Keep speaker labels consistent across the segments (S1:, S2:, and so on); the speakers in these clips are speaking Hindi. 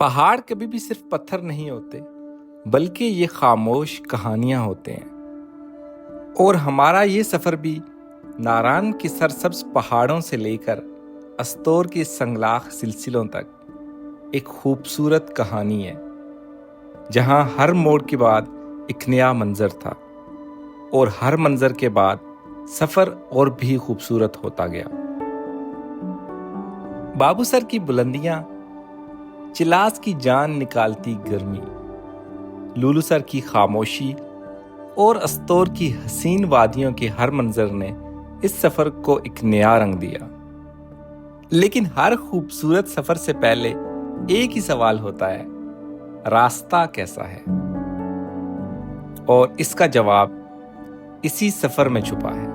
S1: पहाड़ कभी भी सिर्फ पत्थर नहीं होते, बल्कि ये खामोश कहानियां होते हैं। और हमारा ये सफ़र भी नारान की सरसब्ज पहाड़ों से लेकर अस्तोर की संगलाख सिलसिलों तक एक खूबसूरत कहानी है, जहां हर मोड़ के बाद एक नया मंजर था और हर मंजर के बाद सफ़र और भी खूबसूरत होता गया। बाबूसर की बुलंदियां, चिलास की जान निकालती गर्मी, लुलुसर की खामोशी और अस्तोर की हसीन वादियों के हर मंजर ने इस सफ़र को एक नया रंग दिया। लेकिन हर खूबसूरत सफ़र से पहले एक ही सवाल होता है, रास्ता कैसा है? और इसका जवाब इसी सफ़र में छुपा है।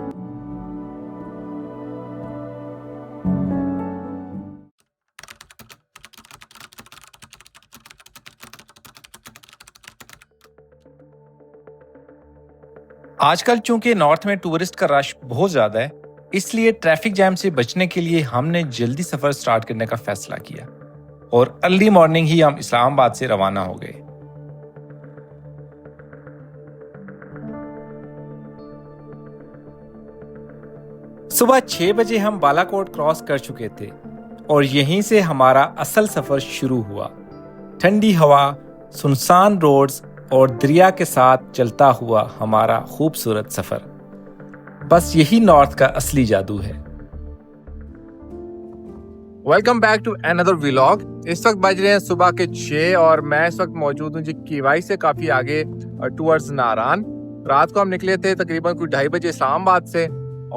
S1: आजकल चूंकि नॉर्थ में टूरिस्ट का रश बहुत ज़्यादा है, इसलिए ट्रैफिक जैम से बचने के लिए हमने जल्दी सफ़र स्टार्ट करने का फैसला किया और अर्ली मॉर्निंग ही हम इस्लामाबाद से रवाना हो गए। सुबह 6 बजे हम बालाकोट क्रॉस कर चुके थे और यहीं से हमारा असल सफ़र शुरू हुआ। ठंडी हवा, सुनसान रोड्स और दरिया के साथ चलता हुआ हमारा खूबसूरत सफ़र, बस यही नॉर्थ का असली जादू है।
S2: Welcome back to another vlog. इस वक्त बज रहे हैं सुबह के 6 और मैं इस वक्त मौजूद हूँ जी कीवाई से काफ़ी आगे टूवर्ड्स नारान। रात को हम निकले थे तकरीबन कुछ 2:30 बजे इस्लामाबाद से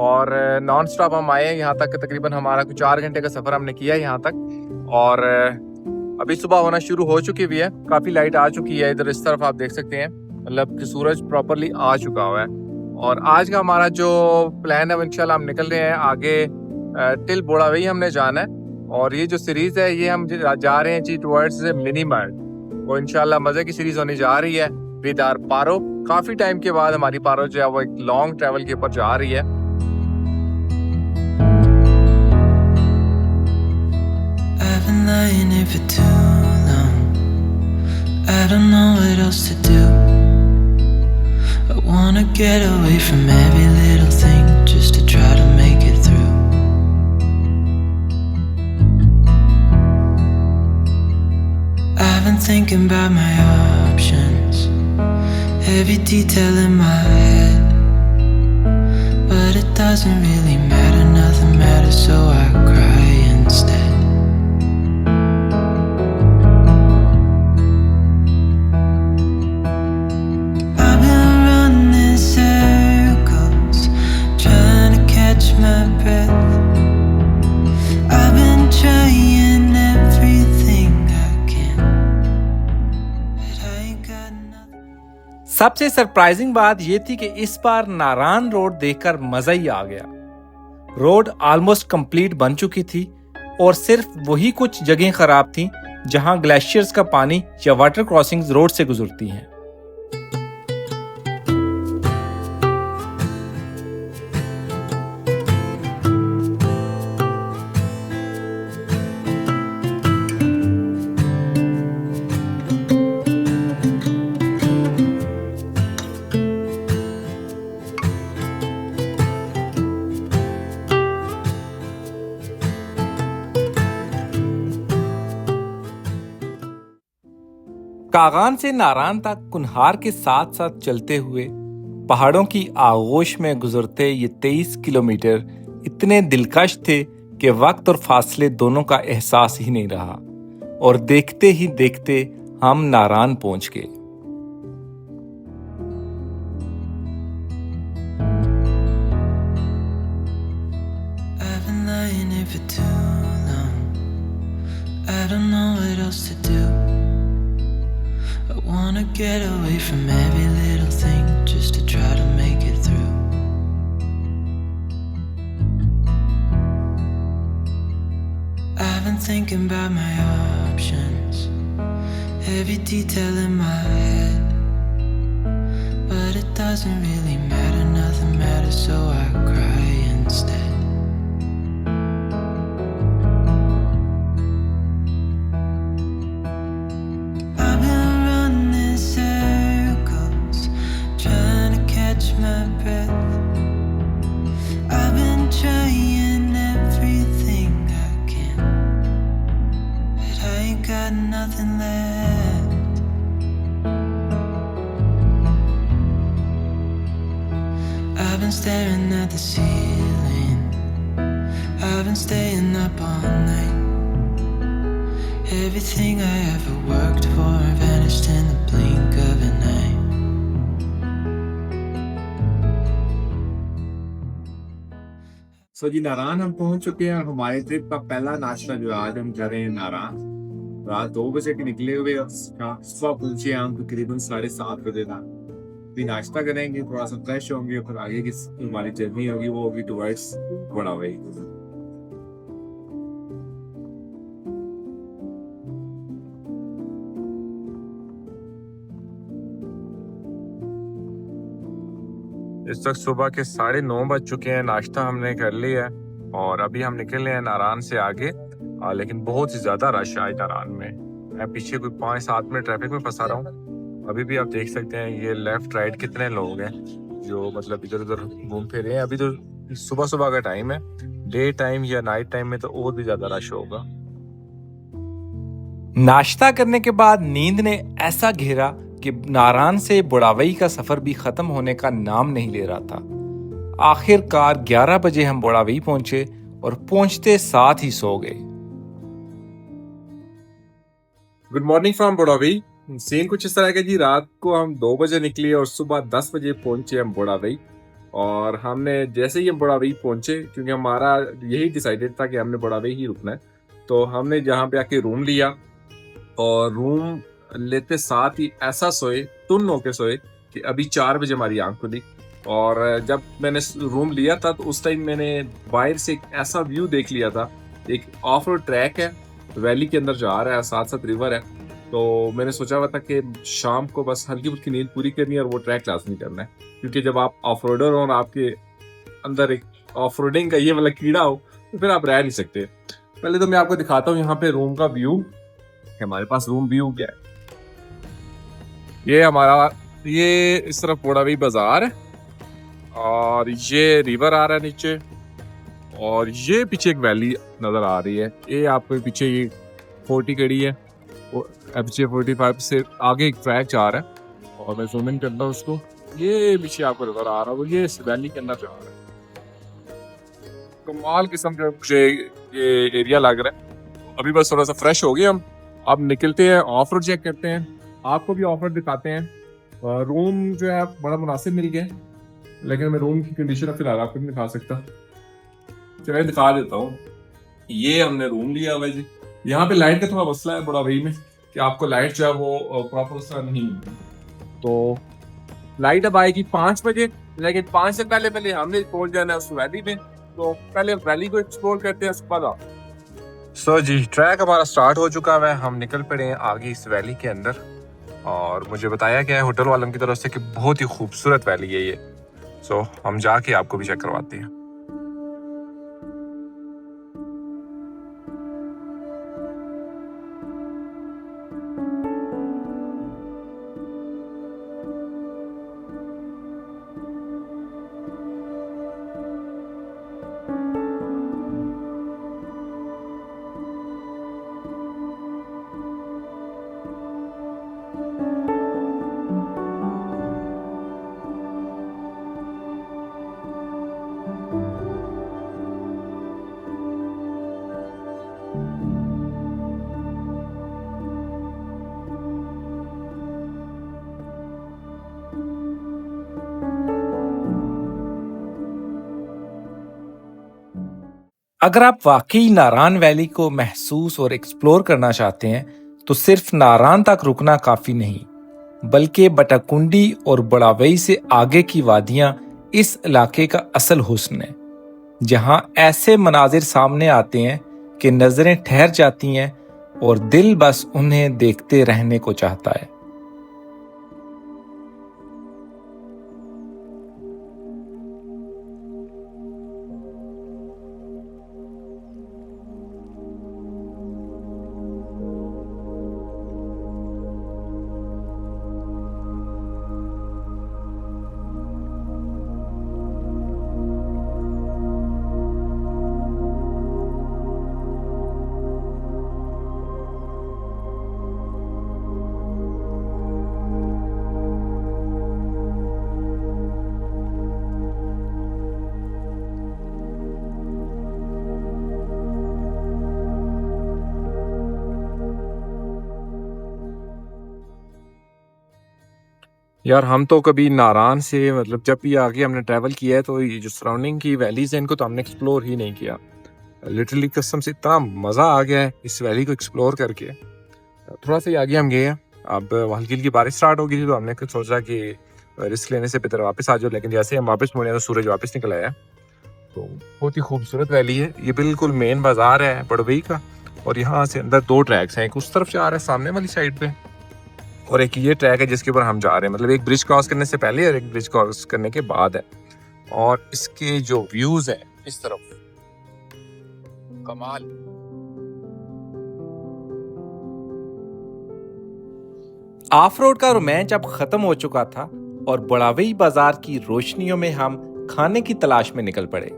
S2: और नॉन स्टॉप हम आए यहाँ तक। तकरीबन हमारा कुछ 4 घंटे का सफ़र हमने किया यहाँ तक और अभी सुबह होना शुरू हो चुकी हुई है। काफ़ी लाइट आ चुकी है इधर, इस तरफ आप देख सकते हैं, मतलब कि सूरज प्रॉपरली आ चुका हुआ है। और आज का हमारा जो प्लान है इंशाल्लाह हम निकल रहे हैं आगे टिल बोड़ावई हमने जाना है। और ये जो सीरीज़ है ये हम जा रहे हैं जी टुवर्ड्स मिनी मर्ड। वो इंशाल्लाह मज़े की सीरीज़ होने जा रही है विद आवर पारो। काफ़ी टाइम के बाद हमारी पारो जो है वो एक लॉन्ग ट्रैवल के ऊपर जा रही है।
S3: Lying here for too long. I don't know what else to do. I wanna get away from every little thing just to try to make it through. I've been thinking about my options, every detail in my head, but it doesn't really matter, nothing matters, so I cry instead.
S1: सबसे सरप्राइजिंग बात यह थी कि इस बार नारान रोड देखकर मजा ही आ गया। रोड ऑलमोस्ट कंप्लीट बन चुकी थी और सिर्फ वही कुछ जगहें खराब थीं जहां ग्लेशियर्स का पानी या वाटर क्रॉसिंग्स रोड से गुजरती हैं। कागान से नारान तक कुन्हार के साथ साथ चलते हुए पहाड़ों की आगोश में गुजरते ये 23 किलोमीटर इतने दिलकश थे कि वक्त और फासले दोनों का एहसास ही नहीं रहा और देखते ही देखते हम नारान पहुंच गए।
S3: Get away from every little thing just to try to make it through. I've been thinking about my options, every detail in my head, but it doesn't really matter, nothing matters, so I cry instead. been staring at the ceiling. I've been staying up all night. Everything I ever worked for vanished in the blink of an eye.
S2: सो जी नारान हम पहुंच चुके हैं और हमारे ट्रिप का पहला नाश्ता जो आज हम कर रहे हैं नारान। रात 2 बजे के निकले हुए और सुबह पहुंचे हम तकरीबन 7:30 बजे तक। भी नाश्ता करेंगे, थोड़ा सा फ्रेश होंगे, फिर आगे की हमारी जर्नी होगी वो होगी टुवर्ड्स बढ़ावे। इस वक्त सुबह के 9:30 बज चुके हैं। नाश्ता हमने कर लिया है और अभी हम निकल रहे हैं नारान से आगे। लेकिन बहुत ही ज्यादा रश है आज नारान में। मैं पीछे कोई 5-7 मिनट ट्रैफिक में फंसा रहा हूँ। अभी भी आप देख सकते हैं ये लेफ्ट राइट कितने लोग हैं जो मतलब इधर उधर घूम फिर रहे हैं। अभी तो सुबह सुबह का टाइम है, डे टाइम या नाइट टाइम में तो और भी ज्यादा रश होगा।
S1: नाश्ता करने के बाद नींद ने ऐसा घेरा कि नारान से बुढ़ावई का सफर भी खत्म होने का नाम नहीं ले रहा था। आखिरकार 11 बजे हम बुढ़ावई पहुंचे और पहुंचते साथ ही सो गए।
S2: Good morning from Budhawai. Scene कुछ इस तरह का जी, रात को हम 2 बजे निकले और सुबह 10 बजे पहुंचे हम बुढ़ावई। और हमने जैसे ही हम बुढ़ावई पहुंचे, क्योंकि हमारा यही डिसाइडेड था कि हमने बुढ़ावई ही रुकना है, तो हमने जहाँ पे आके रूम लिया और रूम लेते साथ ही ऐसा सोए, टुन होके सोए कि अभी 4 बजे हमारी आंख खुली। और जब मैंने रूम लिया था तो उस टाइम मैंने बाहर से एक ऐसा व्यू देख लिया था। एक ऑफ रोड ट्रैक है, वैली के अंदर जा रहा है, साथ साथ रिवर है। तो मैंने सोचा हुआ था कि शाम को बस हल्की फुल्की नींद पूरी करनी है और वो ट्रैक लाजमी करना है, क्योंकि जब आप ऑफ रोडर हो और आपके अंदर एक ऑफ रोडिंग का ये वाला कीड़ा हो तो फिर आप रह नहीं सकते। पहले तो मैं आपको दिखाता हूँ यहाँ पे रूम का व्यू। हमारे पास रूम व्यू क्या है, ये हमारा ये इस तरफ बुढ़ावई बाजार है और ये रिवर आ रहा है नीचे, और ये पीछे एक वैली नजर आ रही है। ये आपको पीछे ये 40 कड़ी है, पीछे 45 से आगे एक ट्रैक जा रहा है और मैं जूम इन करता हूँ उसको। ये पीछे आपको नजर आ रहा है, वो ये इस वैली के अंदर जा रहा है। कमाल किस्म का मुझे ये एरिया लग रहा है। अभी बस थोड़ा सा फ्रेश हो गए हम, अब निकलते हैं, ऑफ रोड चेक करते हैं, आपको भी ऑफ रोड दिखाते हैं। रूम जो है बड़ा मुनासिब मिल गया, लेकिन मैं रूम की कंडीशन फिलहाल आपको नहीं दिखा सकता। चलिए दिखा देता हूँ। ये हमने रूम लिया हुआ है जी। यहाँ पे लाइट का थोड़ा मसला है बुढ़ावई में कि आपको लाइट जो है वो प्रॉपर उस तरह नहीं मिलती। तो लाइट अब आएगी 5 बजे, लेकिन 5 से पहले हमने पहुंच जाना है उस वैली में। तो पहले वैली को एक्सप्लोर करते हैं उसके बाद। सो जी ट्रैक हमारा स्टार्ट हो चुका है, हम निकल पड़े हैं आगे इस वैली के अंदर। और मुझे बताया गया है होटल वालों की तरफ से कि बहुत ही खूबसूरत वैली है ये। सो हम जाके आपको भी चेक करवाते हैं।
S1: अगर आप वाकई नारान वैली को महसूस और एक्सप्लोर करना चाहते हैं तो सिर्फ नारान तक रुकना काफी नहीं, बल्कि बटाकुंडी और बुढ़ावई से आगे की वादियां इस इलाके का असल हुस्न है, जहां ऐसे मनाजिर सामने आते हैं कि नजरें ठहर जाती हैं और दिल बस उन्हें देखते रहने को चाहता है।
S2: यार हम तो कभी नारान से मतलब जब भी आगे हमने ट्रैवल किया है तो ये जो सराउंडिंग की वैलीज हैं इनको तो हमने एक्सप्लोर ही नहीं किया। लिटरली कसम से इतना मज़ा आ गया है इस वैली को एक्सप्लोर करके। थोड़ा सा ही आगे हम गए हैं, अब हल्की हल्की बारिश स्टार्ट हो गई थी तो हमने कुछ सोचा कि रिस्क लेने से बेहतर वापस आ जाओ, लेकिन जैसे हम वापस मुड़े तो सूरज वापस निकल आया। तो बहुत ही खूबसूरत वैली है, ये बिल्कुल मेन बाजार है बड़वई का, और यहाँ से अंदर 2 ट्रैक्स हैं, एक उस तरफ जा रहा है सामने वाली साइड पे और एक ये ट्रैक है जिसके ऊपर हम जा रहे हैं। मतलब एक ब्रिज क्रॉस करने से पहले और एक ब्रिज क्रॉस करने के बाद है, और इसके जो व्यूज है इस तरफ कमाल।
S1: ऑफ रोड का रोमांच अब खत्म हो चुका था और बड़ावई बाजार की रोशनियों में हम खाने की तलाश में निकल पड़े।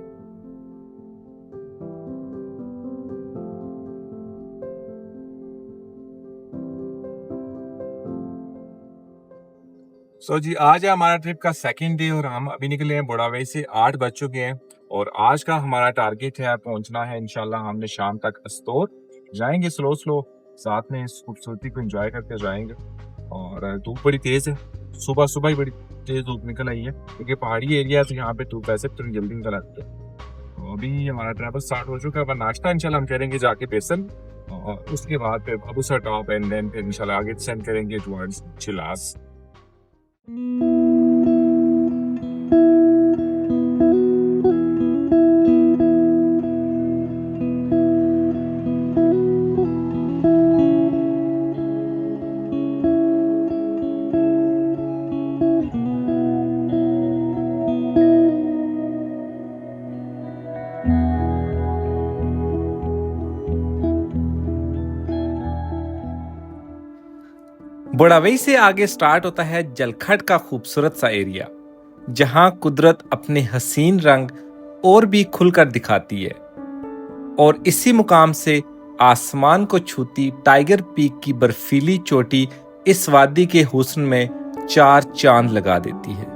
S2: सो जी आज है हमारा ट्रिप का सेकंड डे और हम अभी निकले हैं बुढ़ावई से। 8 बज चुके हैं और आज का हमारा टारगेट है पहुंचना है इंशाल्लाह हमने शाम तक अस्तोर जाएंगे। स्लो स्लो साथ में इस खूबसूरती को एंजॉय करके जाएंगे। और धूप बड़ी तेज है, सुबह सुबह ही बड़ी तेज धूप निकल आई है क्योंकि पहाड़ी एरिया है तो यहाँ पे धूप वैसे तो जल्दी निकल आती है। तो अभी हमारा ट्रैवल स्टार्ट हो चुका है। अब नाश्ता इंशाल्लाह हम करेंगे जाके बेसन, और उसके बाद फिर बाबूसर टॉप एंड देन फिर इंशाल्लाह आगे सेंड करेंगे टुवर्ड्स चिलास।
S1: बुढ़ावई से आगे स्टार्ट होता है जलखट का खूबसूरत सा एरिया, जहां कुदरत अपने हसीन रंग और भी खुलकर दिखाती है। और इसी मुकाम से आसमान को छूती टाइगर पीक की बर्फीली चोटी इस वादी के हुस्न में 4 चांद लगा देती है।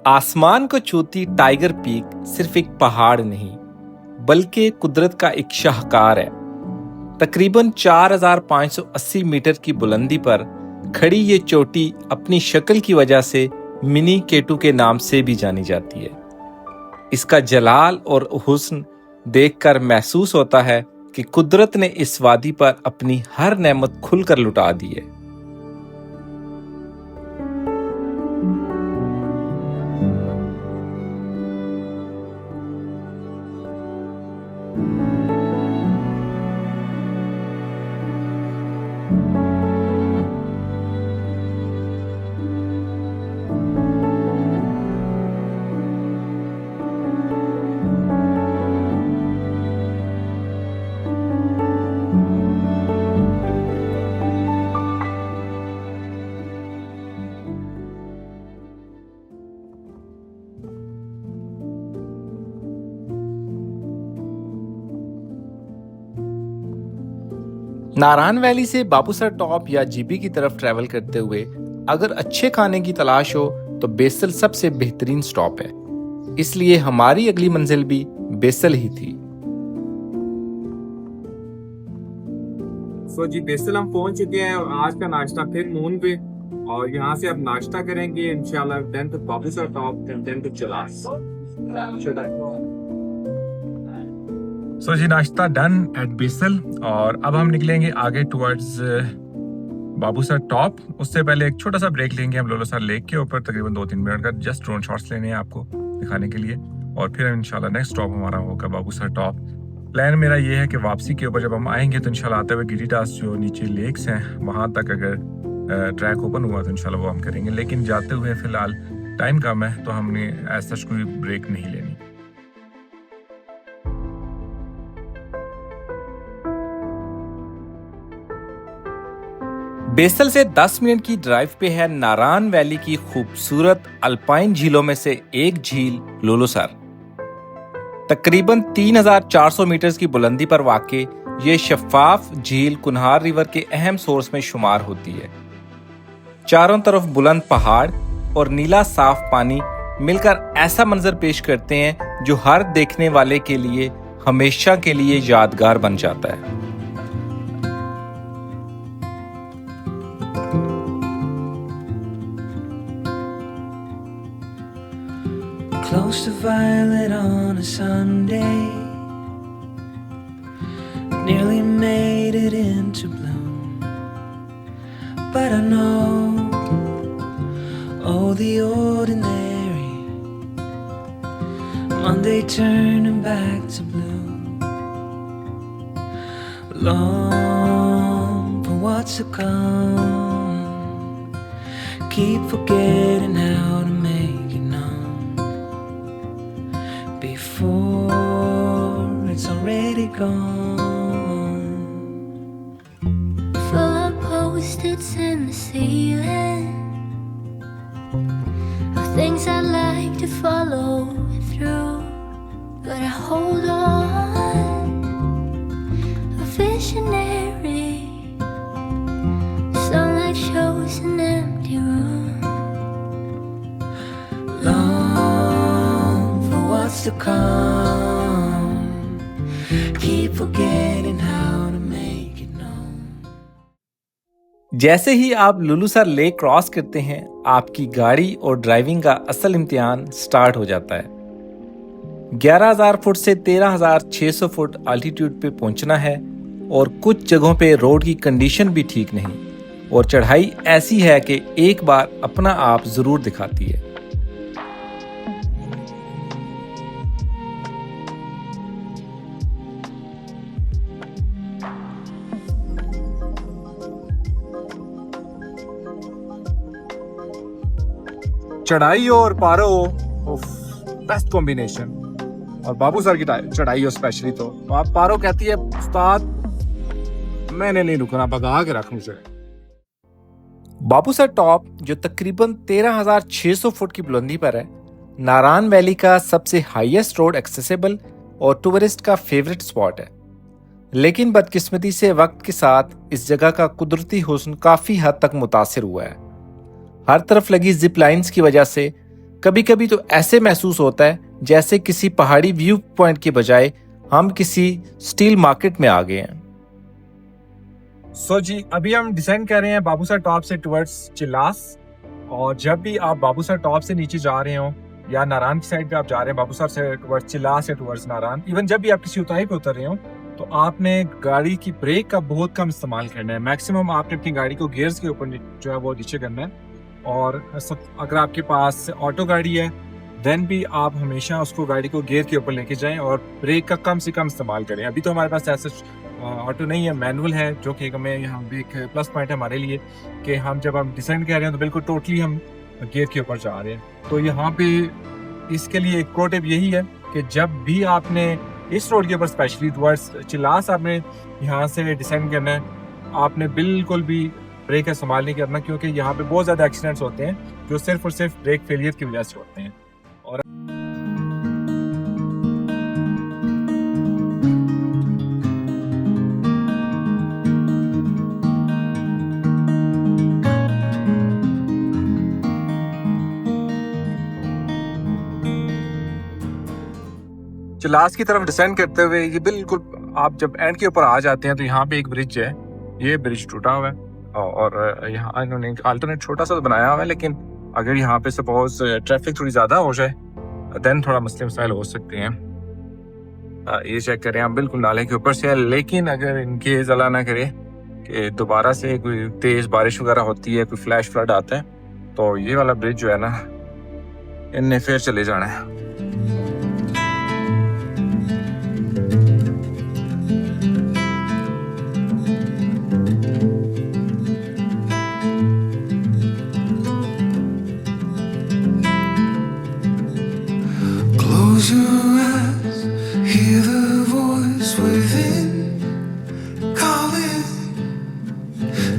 S1: आसमान को छूती टाइगर पीक सिर्फ एक पहाड़ नहीं बल्कि कुदरत का एक शाहकार है। तकरीबन 4580 मीटर की बुलंदी पर खड़ी ये चोटी अपनी शक्ल की वजह से मिनी केटू के नाम से भी जानी जाती है। इसका जलाल और हुस्न देखकर महसूस होता है कि कुदरत ने इस वादी पर अपनी हर नेमत खुलकर लुटा दी है। नारायण वैली से बाबूसर टॉप या जीबी की तरफ ट्रैवल करते हुए अगर अच्छे खाने की तलाश हो तो बेसल सबसे बेहतरीन स्टॉप है, इसलिए हमारी अगली मंजिल भी बेसल ही थी।
S2: सो जी बेसल हम पहुंच चुके हैं और आज का नाश्ता फिर मून पे, और यहाँ से अब नाश्ता करेंगे इंशाल्लाह then to Babusar top and then to Chilas. So जी नाश्ता डन एट बेसल और अब हम निकलेंगे आगे टुवर्ड्स बाबूसर टॉप। उससे पहले एक छोटा सा ब्रेक लेंगे हम लोलोसर लेक के ऊपर, तकरीबन 2-3 मिनट का जस्ट ड्रोन शॉट्स लेने हैं आपको दिखाने के लिए, और फिर इंशाल्लाह नेक्स्ट स्टॉप हमारा होगा बाबूसर टॉप। प्लान मेरा ये है कि वापसी के ऊपर जब हम आएंगे तो इंशाल्लाह आते हुए गिरिटास जो नीचे लेक्स हैं वहाँ तक अगर ट्रैक ओपन हुआ तो इंशाल्लाह वो हम करेंगे, लेकिन जाते हुए फिलहाल टाइम कम है तो हमने ऐसा कोई ब्रेक नहीं लेनी।
S1: बेसल से 10 मिनट की ड्राइव पे है नारायण वैली की खूबसूरत अल्पाइन झीलों में से एक झील लोलोसर। तकरीबन 3400 मीटर की बुलंदी पर वाक़े ये शफाफ झील कुनहार रिवर के अहम सोर्स में शुमार होती है। चारों तरफ बुलंद पहाड़ और नीला साफ पानी मिलकर ऐसा मंजर पेश करते हैं जो हर देखने वाले के लिए हमेशा के लिए यादगार बन जाता है।
S3: Close to violet on a Sunday, nearly made it into bloom, but I know, oh the ordinary, Monday turning back to blue, long for what's to come, keep forgetting how to make it known before it's already gone.
S4: Full of post-its in the ceiling of things I'd like to follow through, but I hold on. A visionary, sunlight shows an empty room.
S3: Long for what's to come, keep forgetting how to make it known.
S1: जैसे ही आप लुलुसर लेक क्रॉस करते हैं, आपकी गाड़ी और ड्राइविंग का असल इम्तिहान स्टार्ट हो जाता है। 11,000 फुट से 13,600 फुट अल्टीट्यूड पे पहुंचना है और कुछ जगहों पे रोड की कंडीशन भी ठीक नहीं और चढ़ाई ऐसी है कि एक बार अपना आप जरूर दिखाती है।
S2: चढ़ाई और पारो, बेस्ट कॉम्बिनेशन। और बाबू सर की चढ़ाई हो स्पेशली तो आप पारो कहती है उस्ताद मैंने नहीं रुकना, भगा के रख मुझे।
S1: बाबूसर टॉप जो तकरीबन 13,600 फुट की बुलंदी पर है, नारान वैली का सबसे हाईएस्ट रोड एक्सेसिबल और टूरिस्ट का फेवरेट स्पॉट है। लेकिन बदकिस्मती से वक्त के साथ इस जगह का कुदरती हुस्न काफी हद तक मुतासिर हुआ है। हर तरफ लगी जिप लाइन्स की वजह से कभी कभी तो ऐसे महसूस होता है जैसे किसी पहाड़ी व्यू पॉइंट के बजाय हम किसी स्टील मार्केट में आ गए हैं।
S2: सो जी अभी हम डिसेंड कर रहे हैं बाबूसर टॉप से टुवर्ड्स चिल्लास। और जब भी आप बाबूसर टॉप से नीचे जा रहे हो या नारान की साइड पे आप जा रहे हैं, बाबूसर से टुवर्ड्स चिल्लास या टुवर्ड्स नारान, इवन जब भी आप किसी ऊंचाई पे उतर रहे हो तो आपने गाड़ी की ब्रेक का बहुत कम इस्तेमाल करना है। मैक्सिमम आपने अपनी गाड़ी को गियर्स के ऊपर जो है वो नीचे करना है। और अगर आपके पास ऑटो गाड़ी है देन भी आप हमेशा उसको गाड़ी को गियर के ऊपर लेके जाएं और ब्रेक का कम से कम इस्तेमाल करें। अभी तो हमारे पास ऐसा ऑटो नहीं है, मैनुअल है, जो कि हमें यहाँ पे एक प्लस पॉइंट है हमारे लिए कि हम जब हम डिसेंड कर रहे हैं तो बिल्कुल टोटली हम गियर के ऊपर जा रहे हैं। तो यहाँ पे इसके लिए एक प्रो टिप यही है कि जब भी आपने इस रोड के ऊपर स्पेशली टुवर्ड्स चिल्लास आपने यहाँ से डिसेंड करना है, आपने बिल्कुल भी ब्रेक का इस्तेमाल नहीं करना, क्योंकि यहाँ पे बहुत ज़्यादा एक्सीडेंट्स होते हैं जो सिर्फ और सिर्फ ब्रेक फेलियर की वजह से होते हैं। और चिल्लास की तरफ डिसेंड करते हुए ये बिल्कुल आप जब एंड के ऊपर आ जाते हैं तो यहाँ पे एक ब्रिज है, ये ब्रिज टूटा हुआ है और यहाँ इन्होंने अल्टरनेट छोटा सा बनाया हुआ है, लेकिन अगर यहाँ पे सपोज ट्रैफिक थोड़ी ज़्यादा हो जाए देन थोड़ा मसले मसाइल हो सकते हैं। ये चेक करें आप बिल्कुल नाले के ऊपर से है, लेकिन अगर इनके अल्लाह ना करे कि दोबारा से कोई तेज़ बारिश वगैरह होती है, कोई फ्लैश फ्लड आता है, तो ये वाला ब्रिज जो है ना इनने फिर चले जाना है।
S3: Close your eyes, hear the voice within calling.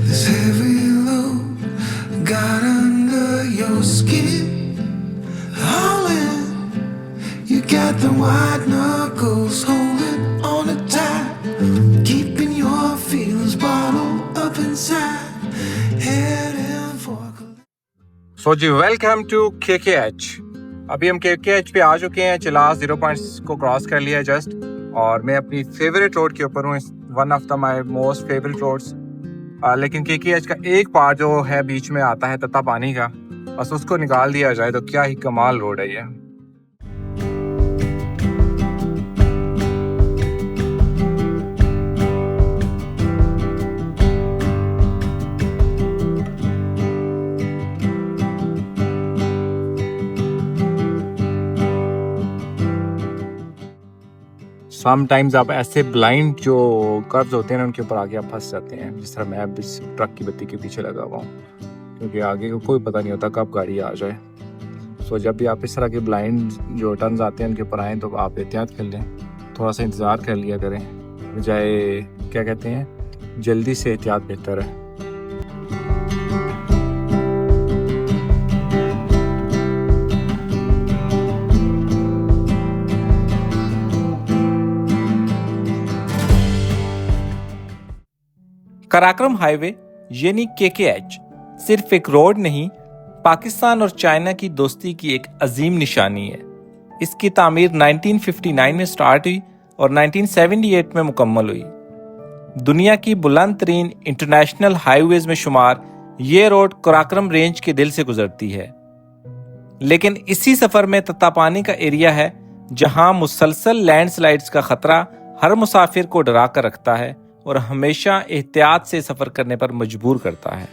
S3: This heavy load got under your skin, howling. You got the white knuckles holding on it tight. Keep
S2: so जी वेलकम टू KKH। अभी हम KKH पे आ चुके हैं। चिलास 0 पॉइंट्स को क्रॉस कर लिया जस्ट, और मैं अपनी फेवरेट रोड के ऊपर हूँ। One of the my most favourite roads. लेकिन KKH का एक पार्ट जो है बीच में आता है तत्ता पानी का, बस उसको निकाल दिया जाए तो क्या ही कमाल रोड है ये। समटाइम्स आप ऐसे ब्लाइंड जो कर्व्स होते हैं ना उनके ऊपर आगे आप फंस जाते हैं, जिस तरह मैं अब इस ट्रक की बत्ती के पीछे लगा हुआ हूँ, क्योंकि आगे को कोई पता नहीं होता कब गाड़ी आ जाए। सो जब भी आप इस तरह के ब्लाइंड जो टर्न्स आते हैं उनके ऊपर आएँ तो आप एहतियात कर लें, थोड़ा सा इंतज़ार कर लिया करें, बजाय क्या कहते हैं जल्दी से एहतियात बेहतर है।
S1: कराक्रम हाईवे यानी KKH सिर्फ एक रोड नहीं, पाकिस्तान और चाइना की दोस्ती की एक अजीम निशानी है। इसकी तामीर 1959 में स्टार्ट हुई और 1978 में मुकम्मल हुई। दुनिया की बुलंद तरीन इंटरनेशनल हाईवेज में शुमार ये रोड कराक्रम रेंज के दिल से गुजरती है। लेकिन इसी सफर में तत्तापानी का एरिया है जहां मुसलसल लैंडस्लाइड्स का खतरा हर मुसाफिर को डरा कर रखता है और हमेशा एहतियात से सफर करने पर मजबूर करता है।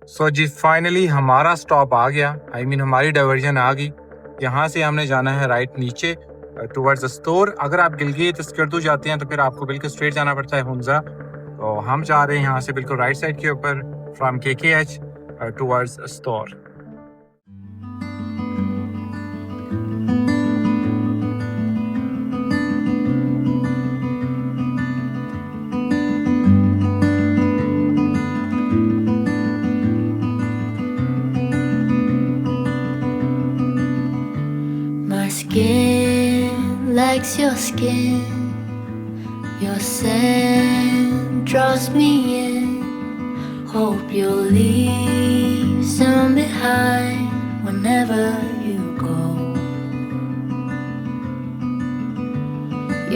S2: सो जी फाइनली हमारा स्टॉप आ गया, हमारी डाइवर्जन आ गई। यहाँ से हमने जाना है राइट नीचे टुवर्ड्स स्टोर। अगर आप गिलगित स्कर्दू जाते हैं तो फिर आपको बिल्कुल स्ट्रेट जाना पड़ता है हुंजा। तो हम जा रहे हैं यहाँ से बिल्कुल राइट साइड के ऊपर from KKH towards store.
S4: Skin likes your skin, your scent draws me in. Hope you'll leave some behind whenever you go.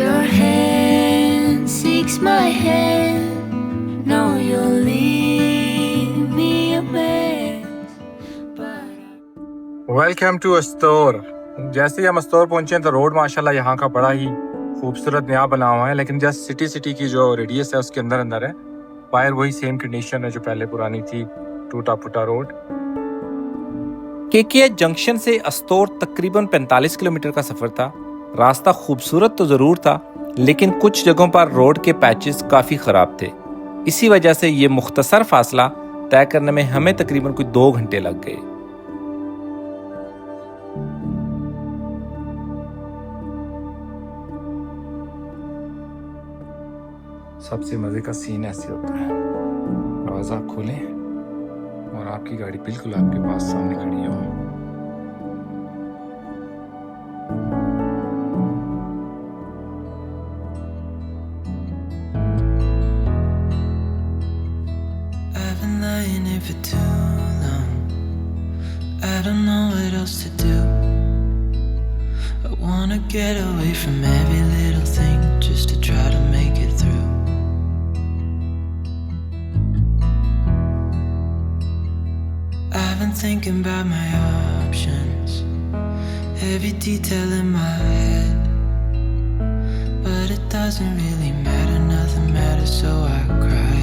S4: Your hand seeks my hand, know you'll leave me a mess, but
S2: welcome to store. जैसे ही हम स्टोर पहुंचे हैं तो रोड माशाल्लाह यहाँ का बड़ा ही खूबसूरत नया बना हुआ है, लेकिन जस्ट सिटी की जो रेडियस है उसके अंदर अंदर है। बाहर वही सेम कंडीशन है जो पहले पुरानी थी, टूटा फूटा रोड।
S1: KKH जंक्शन से अस्तोर तकरीबन 45 किलोमीटर का सफर था। रास्ता खूबसूरत तो जरूर था, लेकिन कुछ जगहों पर रोड के पैचेस काफी खराब थे। इसी वजह से ये मुख्तसर फासला तय करने में हमें तकरीबन कोई 2 घंटे लग गए। सबसे मजे का सीन ऐसे होता है, दरवाजा खोलें और आपकी गाड़ी बिल्कुल आपके पास सामने खड़ी हो।
S3: I've been lying here for too long. I don't know what else to do. I wanna get away from every little thing just to try to make it through. I've been thinking about my options, every detail in my head, but it doesn't really matter, nothing matters, so I cry.